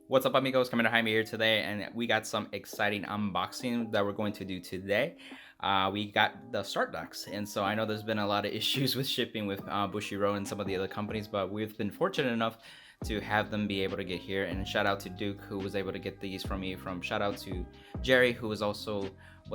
What's up, amigos? Coming to Jaime here today, and we got some exciting unboxing that we're going to do today. We got the start decks, and so I know there's been a lot of issues with shipping with Bushiroad and some of the other companies, but we've been fortunate enough to have them be able to get here. And shout out to Duke, who was able to get these from me. From shout out to Jerry, who was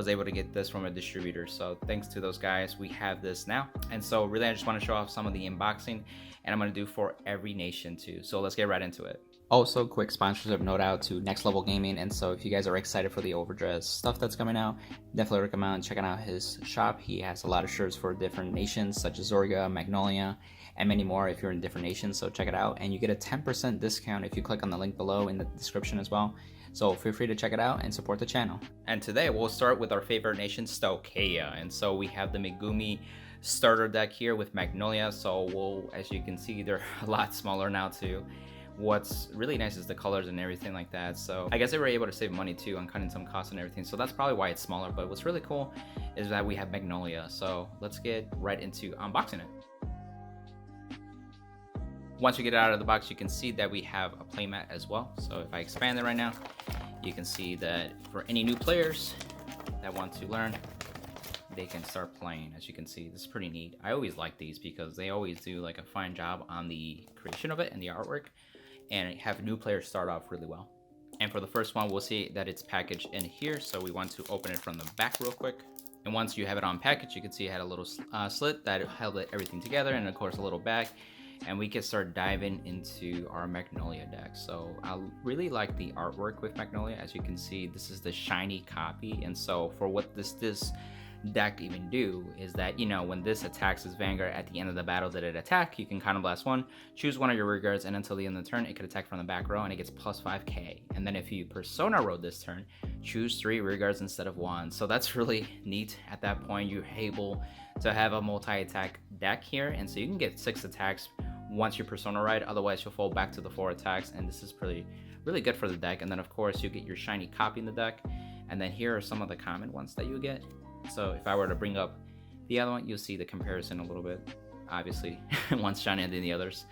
able to get this from a distributor. So thanks to those guys, we have this now. And so really, I just want to show off some of the unboxing, and I'm going to do for every nation too. So let's get right into it. Also, quick sponsorship note out to Next Level Gaming. And so if you guys are excited for the overdress stuff that's coming out, definitely recommend checking out his shop. He has a lot of shirts for different nations such as Zorga, Magnolia, and many more if you're in different nations. So check it out, and you get a 10% discount if you click on the link below in the description as well. So feel free to check it out and support the channel. And today we'll start with our favorite nation, Stoicheia. And so we have the Megumi starter deck here with Magnolia. So as you can see, they're a lot smaller now too. What's really nice is the colors and everything like that. So I guess they were able to save money too on cutting some costs and everything. So that's probably why it's smaller. But what's really cool is that we have Magnolia. So let's get right into unboxing it. Once you get it out of the box, you can see that we have a playmat as well. So if I expand it right now, you can see that for any new players that want to learn, they can start playing. As you can see, this is pretty neat. I always like these because they always do like a fine job on the creation of it and the artwork, and have new players start off really well. And for the first one, we'll see that it's packaged in here. So we want to open it from the back real quick. And once you have it on package, you can see it had a little slit that held everything together, and of course a little bag. And we can start diving into our Magnolia deck. So I really like the artwork with Magnolia. As you can see, this is the shiny copy. And so for what this deck even do is that, you know, when this attacks this Vanguard at the end of the battle that it attack, you can counter blast one, choose one of your rear guards, and until the end of the turn, it could attack from the back row, and it gets plus 5k. And then if you persona road this turn, choose 3 rear guards instead of 1. So that's really neat. At that point, you're able to have a multi-attack deck here, and so you can get 6 attacks once you persona ride. Otherwise, you'll fall back to the 4 attacks, and this is really good for the deck. And then of course, you get your shiny copy in the deck, and then here are some of the common ones that you get. So if I were to bring up the other one, you'll see the comparison a little bit. Obviously, one's shinier than the others.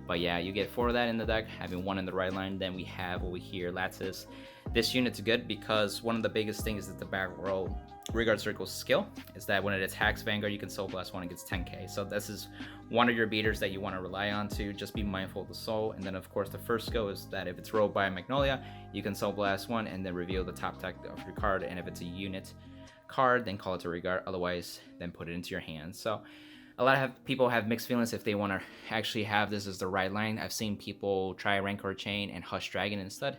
But yeah, you get 4 of that in the deck, having 1 in the right line. Then we have over here Lattice. This unit's good because one of the biggest things is that the back row Rearguard Circle skill is that when it attacks Vanguard, you can Soul Blast 1 and gets 10k. So this is one of your beaters that you want to rely on to just be mindful of the soul. And then of course the first skill is that if it's rolled by a Magnolia, you can Soul Blast 1 and then reveal the top deck of your card. And if it's a unit card, then call it to regard, otherwise then put it into your hands. So a lot of people have mixed feelings if they want to actually have this as the right line. I've seen people try Rancor Chain and Hush Dragon instead,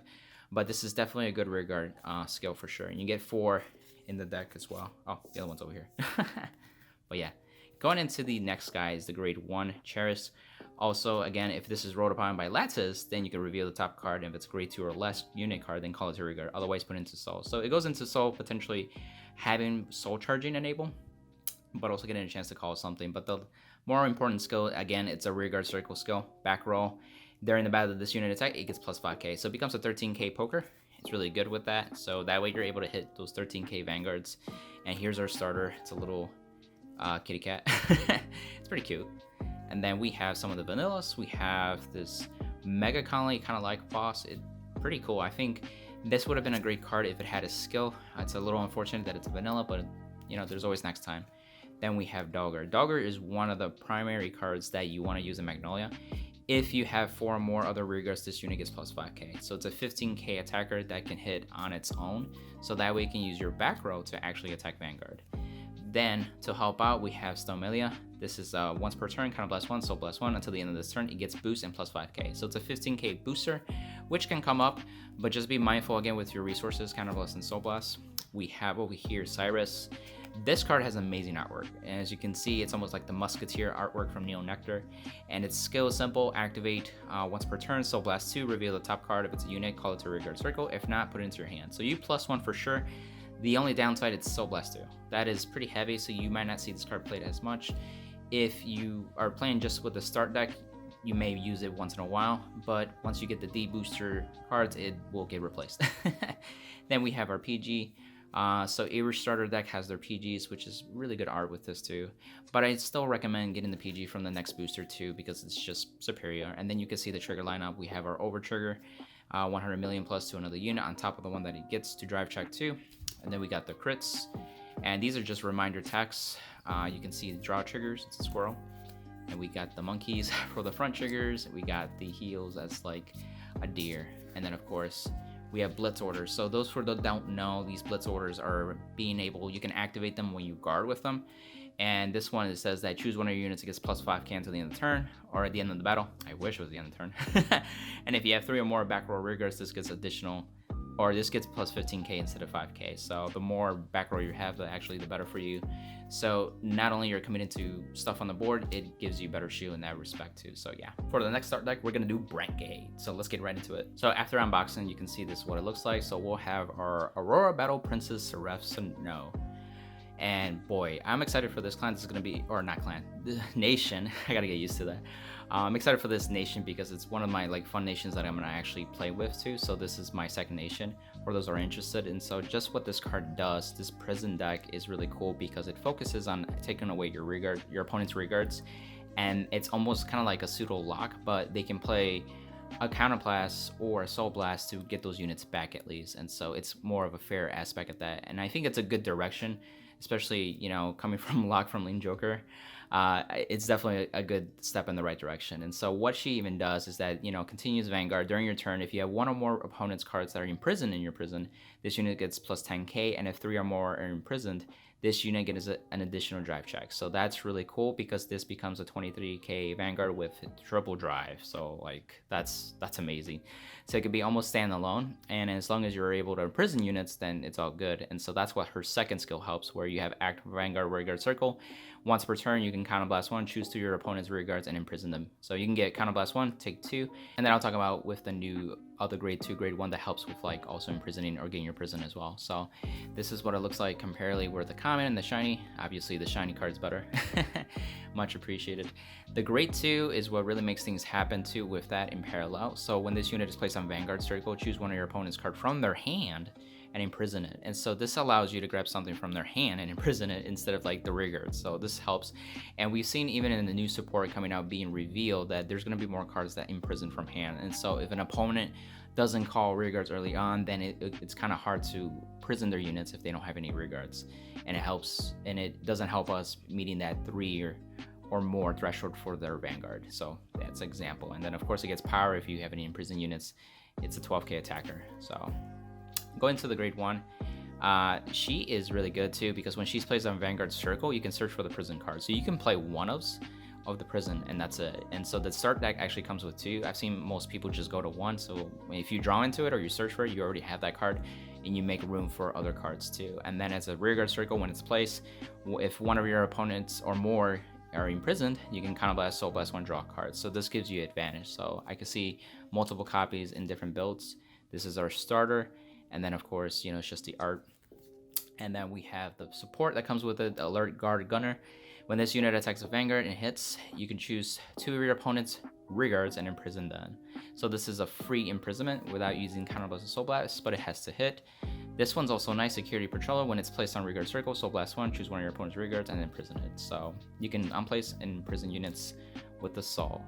but this is definitely a good rearguard skill for sure. And you get 4 in the deck as well. Oh, the other one's over here. But yeah, going into the next guy is the grade 1 Cheris. Also, again, if this is rolled upon by Lattice, then you can reveal the top card. And if it's grade 2 or less unit card, then call it to regard, otherwise put it into soul. So it goes into soul, potentially having soul charging enable, but also getting a chance to call something. But the more important skill, again, it's a rearguard circle skill. Back roll during the battle of this unit attack, it gets plus 5k, so it becomes a 13k poker. It's really good with that, so that way you're able to hit those 13k Vanguards. And here's our starter. It's a little kitty cat. It's pretty cute. And then we have some of the vanillas. We have this Mega Colony, kind of like boss. It's pretty cool. I think this would have been a great card if it had a skill. It's a little unfortunate that it's vanilla, but you know, there's always next time. Then we have Dogger. Dogger is one of the primary cards that you want to use in Magnolia. If you have 4 or more other rearguards, this unit gets plus 5k. So it's a 15k attacker that can hit on its own. So that way you can use your back row to actually attack Vanguard. Then to help out, we have Stoicheia. This is once per turn, counter blast 1, soul blast 1. Until the end of this turn, it gets boost and plus 5k. So it's a 15k booster, which can come up, but just be mindful again with your resources, counter blast and soul blast. We have over here Cyrus. This card has amazing artwork, and as you can see, it's almost like the Musketeer artwork from Neo Nectar. And its skill is simple: activate once per turn, soul blast 2, reveal the top card. If it's a unit, call it to rearguard circle. If not, put it into your hand. So you plus 1 for sure. The only downside, it's Soul Blast 2. That is pretty heavy, so you might not see this card played as much. If you are playing just with the start deck, you may use it once in a while, but once you get the D booster cards, it will get replaced. Then we have our PG. So Irish starter deck has their PGs, which is really good art with this too. But I still recommend getting the PG from the next booster too, because it's just superior. And then you can see the trigger lineup. We have our over trigger. 100 million plus to another unit on top of the one that he gets to drive check 2. And then we got the crits, and these are just reminder texts. You can see the draw triggers, it's a squirrel. And we got the monkeys for the front triggers. We got the heels as like a deer. And then of course we have blitz orders. So those for those that don't know, these blitz orders are being able, you can activate them when you guard with them. And this one, it says that choose one of your units, it gets plus 5k until the end of the turn, or at the end of the battle. I wish it was the end of the turn. And if you have 3 or more back row rear guards, this gets additional, or this gets plus 15k instead of 5k. So the more back row you have, the better for you. So not only you're committed to stuff on the board, it gives you better shield in that respect too. So yeah, for the next start deck, we're gonna do Brandt Gate. So let's get right into it. So after unboxing, you can see this is what it looks like. So we'll have our Aurora Battle Princess Seraph Snow. And boy, I'm excited for this clan. This is gonna be, or not clan, nation. I gotta get used to that. I'm excited for this nation because it's one of my like fun nations that I'm gonna actually play with too. So this is my second nation for those who are interested. And so just what this card does, this prison deck is really cool because it focuses on taking away your opponent's rearguards, and it's almost kind of like a pseudo lock, but they can play a counterblast or a soul blast to get those units back at least. And so it's more of a fair aspect of that, and I think it's a good direction, especially, you know, coming from Lock from Lean Joker. It's definitely a good step in the right direction. And so what she even does is that, you know, continues Vanguard during your turn. If you have 1 or more opponent's cards that are imprisoned in your prison, this unit gets plus 10k, and if 3 or more are imprisoned, this unit gets an additional drive check. So that's really cool because this becomes a 23k Vanguard with triple drive. So like that's amazing. So it could be almost standalone, and as long as you're able to imprison units, then it's all good. And so that's what her second skill helps, where you have active Vanguard rearguard circle. Once per turn, you can counterblast 1, choose 2 your opponent's rearguards, and imprison them. So you can get counterblast 1, take 2, and then I'll talk about with the new other grade 2, grade 1 that helps with like also imprisoning or getting your prison as well. So this is what it looks like comparatively with the common and the shiny. Obviously the shiny card's better. Much appreciated. The grade 2 is what really makes things happen too with that in parallel. So when this unit is placed on Vanguard circle, choose one of your opponent's card from their hand and imprison it. And so this allows you to grab something from their hand and imprison it instead of like the rearguard. So this helps. And we've seen even in the new support coming out being revealed that there's going to be more cards that imprison from hand. And so if an opponent doesn't call rearguards early on, then it's kind of hard to prison their units if they don't have any rearguards. And it helps, and it doesn't help us meeting that 3 or more threshold for their Vanguard. So that's an example. And then of course it gets power if you have any imprisoned units. It's a 12k attacker. So going to the grade 1, she is really good too because when she's placed on Vanguard circle, you can search for the prison card. So you can play one of the prison, and that's it. And so the start deck actually comes with 2. I've seen most people just go to 1. So if you draw into it or you search for it, you already have that card, and you make room for other cards too. And then as a rearguard circle, when it's placed, if one of your opponents or more are imprisoned, you can counterblast, soul blast 1, draw cards. So this gives you advantage. So I can see multiple copies in different builds. This is our starter. And then of course, you know, it's just the art. And then we have the support that comes with it, the alert guard gunner. When this unit attacks a Vanguard and hits, you can choose 2 of your opponent's rearguards and imprison them. So this is a free imprisonment without using counterblast and soul blast, but it has to hit. This one's also nice, security patroller. When it's placed on rearguard circle, soul blast 1, choose one of your opponent's rearguards and imprison it. So you can unplace and imprison units with the soul.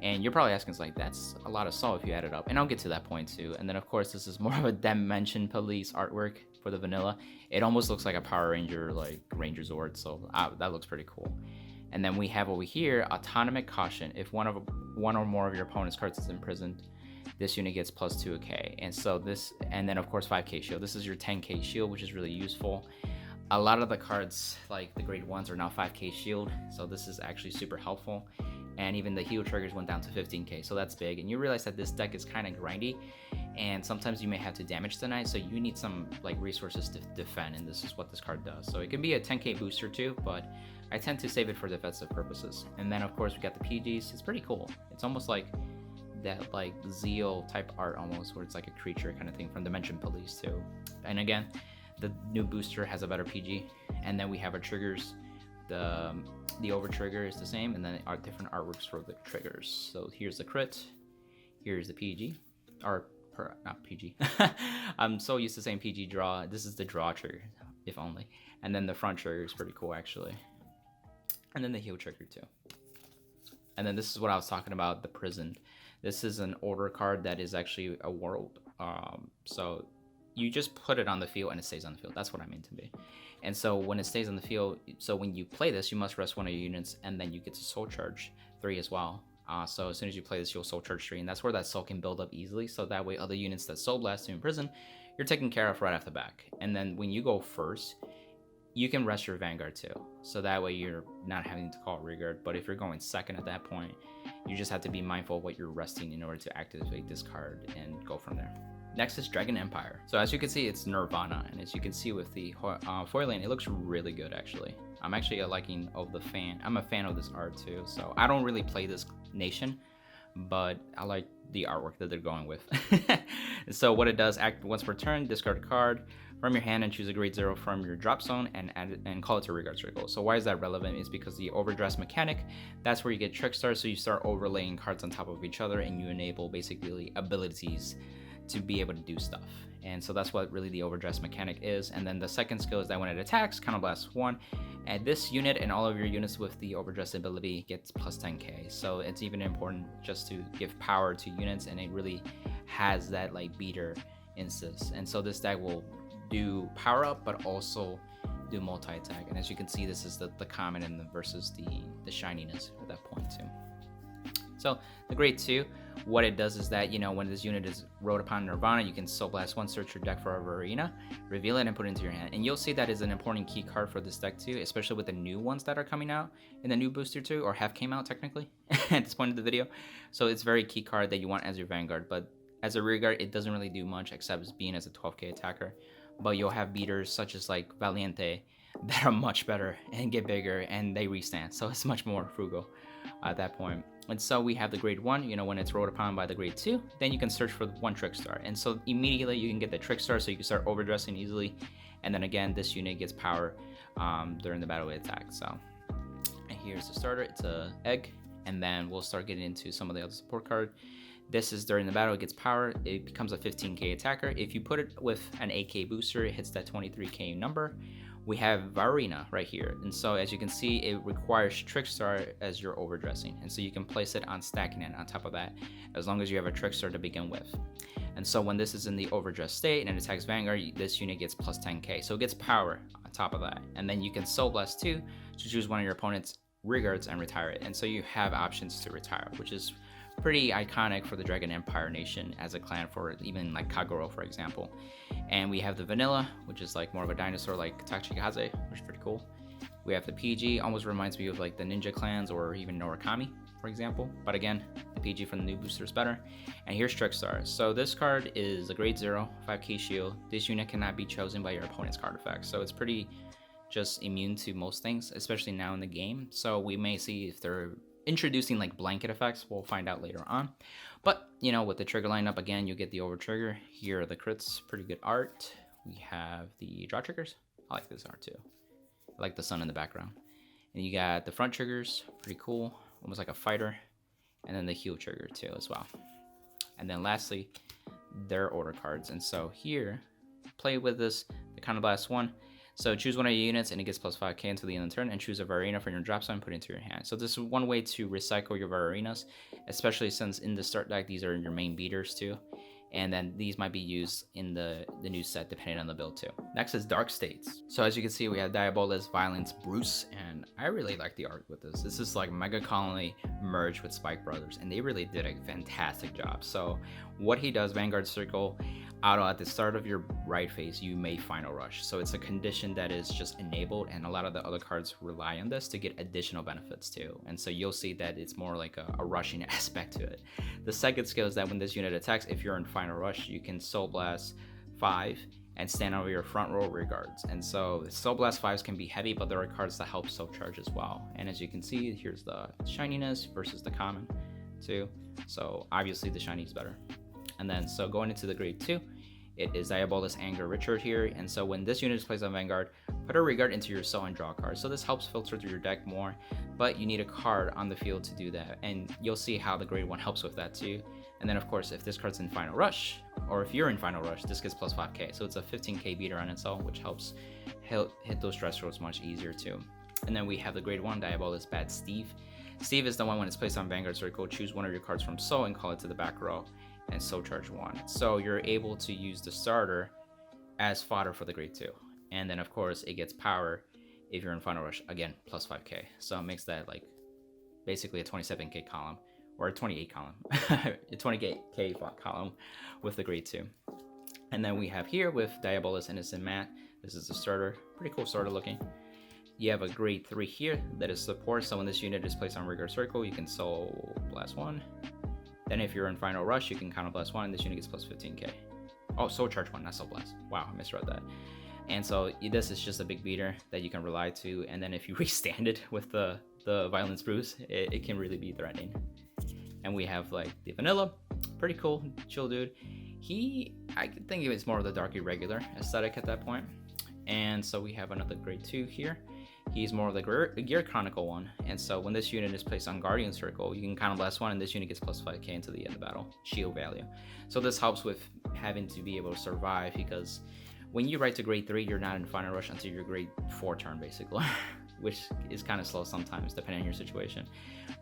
And you're probably asking, like, that's a lot of soul if you add it up. And I'll get to that point too. And then of course, this is more of a Dimension Police artwork for the vanilla. It almost looks like a Power Ranger, like Ranger Zord. So that looks pretty cool. And then we have over here, Autonomic Caution. If one or more of your opponent's cards is imprisoned, this unit gets plus 2k. And so this, and then of course 5k shield. This is your 10k shield, which is really useful. A lot of the cards, like the grade 1s, are now 5k shield. So this is actually super helpful. And even the heal triggers went down to 15k, so that's big. And you realize that this deck is kind of grindy, and sometimes you may have to damage the knight, so you need some like resources to defend, and this is what this card does. So it can be a 10k booster too, but I tend to save it for defensive purposes. And then of course we got the PGs. It's pretty cool. It's almost like that like Zeal type art almost, where it's like a creature kind of thing from Dimension Police too. And again, the new booster has a better PG. And then we have our triggers. The over trigger is the same, and then our different artworks for the triggers. So here's the crit, here's the PG, or not PG. I'm so used to saying PG draw. This is the draw trigger, if only. And then the front trigger is pretty cool actually. And then the heal trigger too. And then this is what I was talking about, the prison. This is an order card that is actually a world. So you just put it on the field and it stays on the field. That's what I mean to be. And so when it stays on the field, so when you play this, you must rest one of your units, and then you get to soul charge 3 as well. So as soon as you play this, you'll soul charge 3, and that's where that soul can build up easily. So that way, other units that soul blast to imprison, you're taken care of right off the back. And then when you go first, you can rest your Vanguard too. So that way you're not having to call Rearguard. But if you're going second at that point, you just have to be mindful of what you're resting in order to activate this card and go from there. Next is Dragon Empire. So as you can see, it's Nirvana, and as you can see with the foil lane, it looks really good actually. I'm actually I'm a fan of this art too. So I don't really play this nation, but I like the artwork that they're going with. So what it does, act once per turn, discard a card from your hand and choose a grade 0 from your drop zone and add it and call it to Rearguard Circle. So why is that relevant? Is because the overdress mechanic, that's where you get trick stars. So you start overlaying cards on top of each other, and you enable basically abilities to be able to do stuff. And so that's what really the overdress mechanic is. And then the second skill is that when it attacks, counterblast 1, and this unit and all of your units with the overdress ability gets plus 10k. So it's even important just to give power to units, and it really has that like beater instance. And so this deck will do power up but also do multi-attack. And as you can see, this is the common and versus the shininess at that point too. So the grade 2, what it does is that, you know, when this unit is rode upon Nirvana, you can soul blast 1, search your deck for a Varina, reveal it, and put it into your hand. And you'll see that is an important key card for this deck too, especially with the new ones that are coming out in the new booster too, or have came out technically at this point of the video. So it's very key card that you want as your Vanguard, but as a Rearguard, it doesn't really do much except being as a 12k attacker. But you'll have beaters such as like Valiente that are much better and get bigger, and they restand. So it's much more frugal at that point. And so we have the grade 1, you know, when it's rolled upon by the grade 2, then you can search for 1 trick star. And so immediately you can get the trick star, so you can start overdressing easily. And then again, this unit gets power during the battle attack. So, and here's the starter, it's a egg. And then we'll start getting into some of the other support card. This is during the battle, it gets power, it becomes a 15k attacker. If you put it with an 8k booster, it hits that 23k number. We have Varina right here, and so as you can see, it requires Trickstar as your overdressing, and so you can place it on stacking it on top of that, as long as you have a Trickstar to begin with. And so when this is in the overdress state and it attacks Vanguard, this unit gets plus 10k, so it gets power on top of that. And then you can Soul Blast 2 to choose one of your opponent's rearguards and retire it, and so you have options to retire, which is pretty iconic for the Dragon Empire Nation as a clan, for even like Kagero, for example. And we have the vanilla, which is like more of a dinosaur like Tachikaze, which is pretty cool. We have the PG, almost reminds me of like the ninja clans or even Norakami, for example. But again, the PG from the new booster is better. And here's Trickstar. So this card is a grade 0, 5k shield. This unit cannot be chosen by your opponent's card effect. So it's pretty just immune to most things, especially now in the game. So we may see if they're introducing like blanket effects, we'll find out later on. But you know, with the trigger lineup, again, you get the over trigger. Here are the crits, pretty good art. We have the draw triggers. I like this art too. I like the sun in the background. And you got the front triggers, pretty cool, almost like a fighter. And then the heel trigger too as well. And then lastly, their order cards. And so here, play with this, the counterblast 1. So choose one of your units and it gets plus 5k until the end of the turn, and choose a Varina from your drop zone and put it into your hand. So this is one way to recycle your Varinas, especially since in the start deck, these are your main beaters too. And then these might be used in the new set depending on the build too. Next is Dark States. So as you can see, we have Diabolus, Violence, Bruce, and I really like the art with this. This is like Mega Colony merged with Spike Brothers, and they really did a fantastic job. So what he does, Vanguard Circle, auto at the start of your right phase, you may Final Rush. So it's a condition that is just enabled, and a lot of the other cards rely on this to get additional benefits too. And so you'll see that it's more like a rushing aspect to it. The second skill is that when this unit attacks, if you're in Final Rush, you can Soul Blast 5 and stand over your front row rear guards. And so Soul Blast 5s can be heavy, but there are cards that help Soul Charge as well. And as you can see, here's the shininess versus the common too. So obviously the shiny is better. And then so going into the grade 2, it is Diabolus, Anger, Richard here. And so when this unit is placed on Vanguard, put a Rearguard into your soul and draw a card. So this helps filter through your deck more, but you need a card on the field to do that. And you'll see how the grade 1 helps with that too. And then of course, if this card's in Final Rush, or if you're in Final Rush, this gets plus 5k. So it's a 15k beater on its own, which helps hit those stress rolls much easier too. And then we have the grade 1 Diabolus, Bad Steve. Steve is the one when it's placed on Vanguard Circle. Choose one of your cards from Soul and call it to the back row and Soul Charge 1. So you're able to use the starter as fodder for the grade 2. And then of course it gets power if you're in Final Rush, again, plus 5k. So it makes that like basically a 27k column, or a 28 column, a 28k column with the grade 2. And then we have here with Diabolus Innocent Matt, this is the starter, pretty cool starter looking. You have a grade 3 here that is support, so when this unit is placed on Vanguard Circle, you can Soul Blast 1. Then if you're in Final Rush, you can Counter Blast 1, and this unit gets plus 15k. Oh, Soul Charge 1, not Soul Blast. Wow, I misread that. And so this is just a big beater that you can rely to, and then if you restand it with the Violence Bruise, it can really be threatening. And we have like the Vanilla, pretty cool, chill dude. I think it's more of the dark irregular aesthetic at that point. And so we have another grade 2 here. He's more of the Gear Chronicle one. And so when this unit is placed on Guardian Circle, you can Counter Blast 1 and this unit gets plus 5k into the end of battle, shield value. So this helps with having to be able to survive, because when you write to grade 3, you're not in Final Rush until your grade 4 turn basically, which is kind of slow sometimes depending on your situation.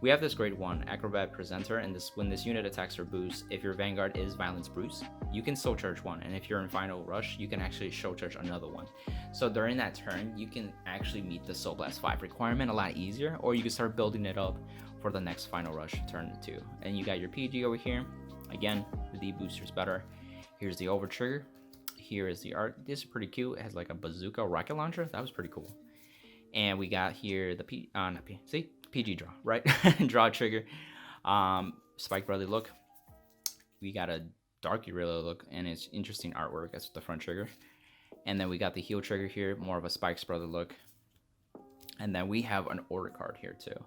We have this grade 1 Acrobat Presenter, and when this unit attacks or boosts, if your Vanguard is Violence Bruise, you can Soul Charge 1, and if you're in Final Rush, you can actually Soul Charge another one. So during that turn, you can actually meet the Soul Blast 5 requirement a lot easier, or you can start building it up for the next Final Rush turn 2. And you got your PG over here. Again, the booster's better. Here's the over trigger. Here is the art. This is pretty cute. It has like a bazooka rocket launcher. That was pretty cool. And we got here the PG draw, right? Draw trigger. Spike Brother look. We got a dark Urilla look, and it's interesting artwork as the front trigger. And then we got the heal trigger here, more of a Spike's Brother look. And then we have an order card here too.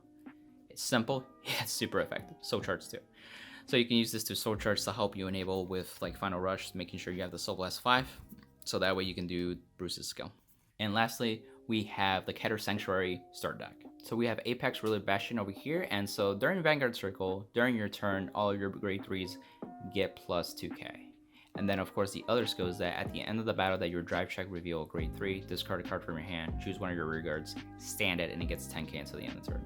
It's simple, yeah, it's super effective. Soul Charge too. So you can use this to Soul Charge to help you enable with like Final Rush, making sure you have the Soul Blast 5, so that way you can do Bruce's skill. And lastly, we have the Keter Sanctuary start deck. So we have Apex Ruler Bastion over here, and so during Vanguard Circle, during your turn, all of your grade 3s get plus 2k. And then of course the other skill is that at the end of the battle that your drive check reveal a grade 3, discard a card from your hand, choose one of your rear guards, stand it, and it gets 10k until the end of the turn.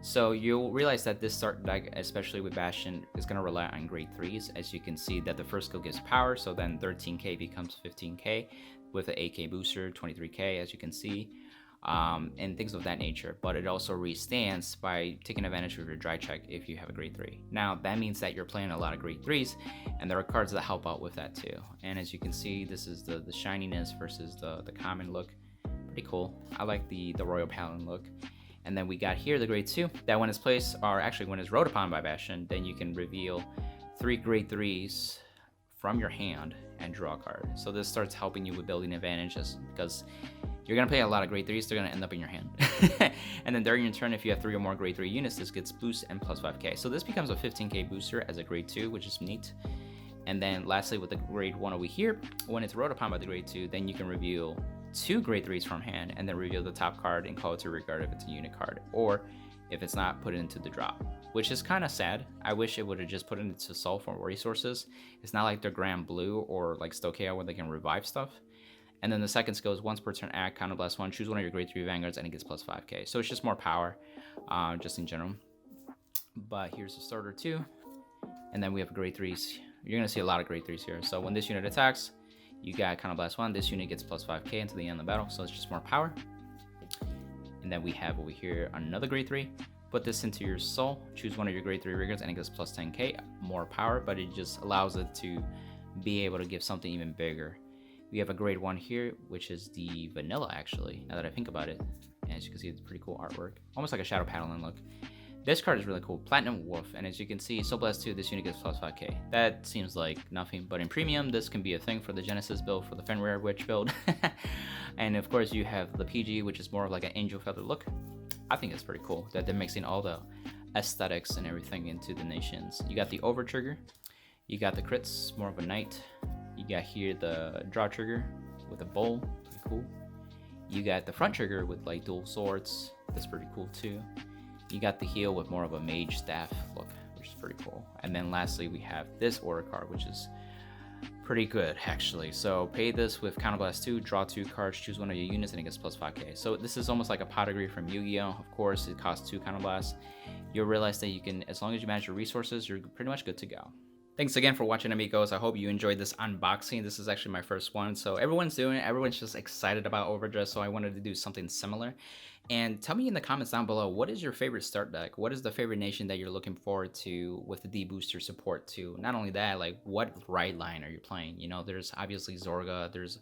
So you'll realize that this start deck, especially with Bastion, is going to rely on grade 3s. As you can see that the first skill gives power, so then 13k becomes 15k with an 8k booster, 23k as you can see, and things of that nature. But it also restands by taking advantage of your dry check if you have a grade 3. Now that means that you're playing a lot of grade 3s, and there are cards that help out with that too. And as you can see, this is the shininess versus the common look. Pretty cool. I like the Royal Paladin look. And then we got here the grade 2, that when it's placed, or actually when it's wrote upon by Bastion, then you can reveal 3 grade 3s from your hand and draw a card. So this starts helping you with building advantages, because you're going to play a lot of grade 3s, they're going to end up in your hand. And then during your turn, if you have 3 or more grade 3 units, this gets boost and plus 5k. So this becomes a 15k booster as a grade 2, which is neat. And then lastly, with the grade 1 over here, when it's wrote upon by the grade 2, then you can reveal 2 grade 3s from hand and then reveal the top card and call it to regard if it's a unit card, or if it's not, put it into the drop, which is kind of sad. I wish it would have just put it into Soul for resources. It's not like they're Grand Blue or like Stoicheia where they can revive stuff. And then the second skill is once per turn act, Counter Blast 1, choose one of your grade 3 Vanguards and it gets plus 5k. So it's just more power, just in general. But here's the starter too. And then we have grade 3s. You're gonna see a lot of grade 3s here. So when this unit attacks, you got Counter Blast 1, this unit gets plus 5k until the end of the battle, so it's just more power. And then we have over here another grade 3. Put this into your soul, choose one of your grade 3 riggers, and it gets plus 10k, more power, but it just allows it to be able to give something even bigger. We have a grade 1 here, which is the vanilla actually, now that I think about it. And as you can see, it's pretty cool artwork, almost like a Shadow Paladin look. This card is really cool, Platinum Wolf, and as you can see, Soul Blast 2, this unit gets plus 5k. That seems like nothing, but in Premium, this can be a thing for the Genesis build, for the Fenrir Witch build. And of course, you have the PG, which is more of like an Angel Feather look. I think it's pretty cool that they're mixing all the aesthetics and everything into the nations. You got the over trigger, you got the crits, more of a knight. You got here the draw trigger with a bowl, pretty cool. You got the front trigger with like dual swords, that's pretty cool too. You got the heal with more of a mage staff look, which is pretty cool. And then lastly, we have this order card, which is pretty good actually. So pay this with Counterblast 2, draw 2 cards, choose one of your units, and it gets plus 5k. So this is almost like a Pottery from Yu-Gi-Oh! Of course, it costs 2 Counterblasts. You'll realize that you can, as long as you manage your resources, you're pretty much good to go. Thanks again for watching, amigos. I hope you enjoyed this unboxing. This is actually my first one. So everyone's doing it. Everyone's just excited about overdress. So I wanted to do something similar. And tell me in the comments down below, what is your favorite start deck? What is the favorite nation that you're looking forward to with the D-Booster support too? Not only that, like what right line are you playing? You know, there's obviously Zorga. There's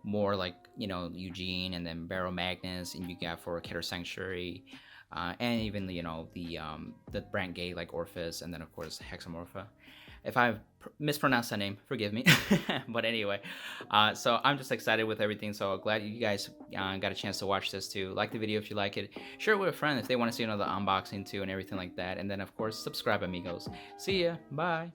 more like, you know, Eugene, and then Barrow Magnus, and you got for Keter Sanctuary. And even, you know, the Brandt Gate like Orphis, and then of course Hexamorpha. If I've mispronounced that name, forgive me. But anyway, so I'm just excited with everything. So glad you guys got a chance to watch this too. Like the video if you like it. Share it with a friend if they want to see another unboxing too and everything like that. And then of course, subscribe, amigos. See ya. Bye.